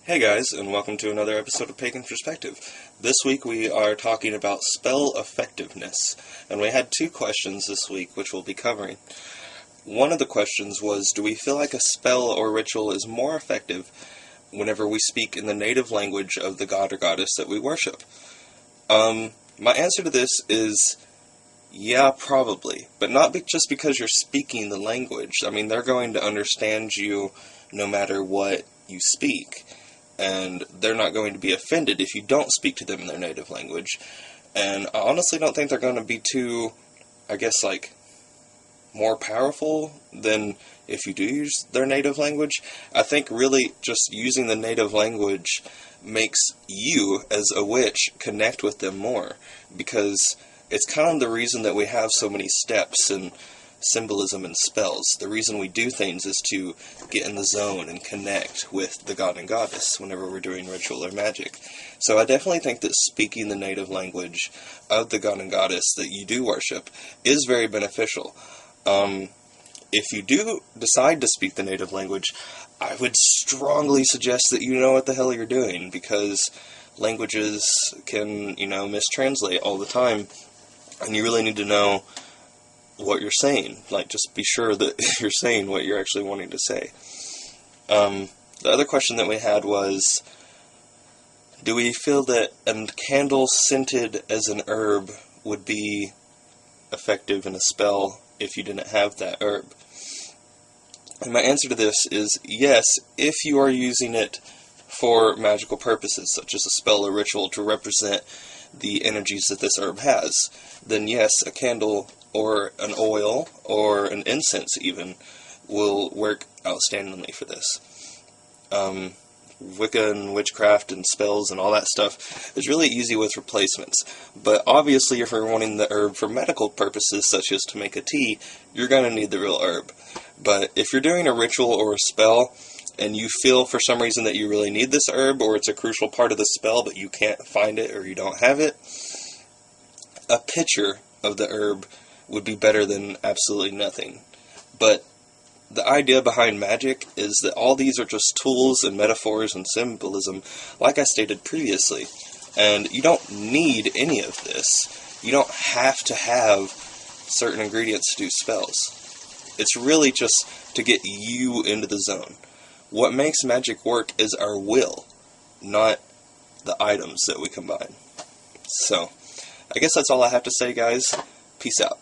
Hey guys, and welcome to another episode of Pagan Perspective. This week we are talking about spell effectiveness, and we had two questions this week which we'll be covering. One of the questions was, do we feel like a spell or ritual is more effective whenever we speak in the native language of the god or goddess that we worship? My answer to this is, yeah, probably, but not just because you're speaking the language. I mean, they're going to understand you no matter what you speak. And they're not going to be offended if you don't speak to them in their native language. And I honestly don't think they're going to be too, more powerful than if you do use their native language. I think really just using the native language makes you, as a witch, connect with them more. Because it's kind of the reason that we have so many steps and symbolism and spells. The reason we do things is to get in the zone and connect with the god and goddess whenever we're doing ritual or magic. So I definitely think that speaking the native language of the god and goddess that you do worship is very beneficial. If you do decide to speak the native language, I would strongly suggest that you know what the hell you're doing, because languages can, mistranslate all the time, and you really need to know what you're saying. Just be sure that you're saying what you're actually wanting to say. The other question that we had was, do we feel that a candle scented as an herb would be effective in a spell if you didn't have that herb? And my answer to this is yes, if you are using it for magical purposes, such as a spell or ritual to represent the energies that this herb has, then yes, a candle or an oil, or an incense even, will work outstandingly for this. Wicca and witchcraft and spells and all that stuff is really easy with replacements. But obviously if you're wanting the herb for medical purposes, such as to make a tea, you're going to need the real herb. But if you're doing a ritual or a spell, and you feel for some reason that you really need this herb, or it's a crucial part of the spell, but you can't find it or you don't have it, a picture of the herb would be better than absolutely nothing. But the idea behind magic is that all these are just tools and metaphors and symbolism, like I stated previously. And you don't need any of this. You don't have to have certain ingredients to do spells. It's really just to get you into the zone. What makes magic work is our will, not the items that we combine. So, I guess that's all I have to say, guys. Peace out.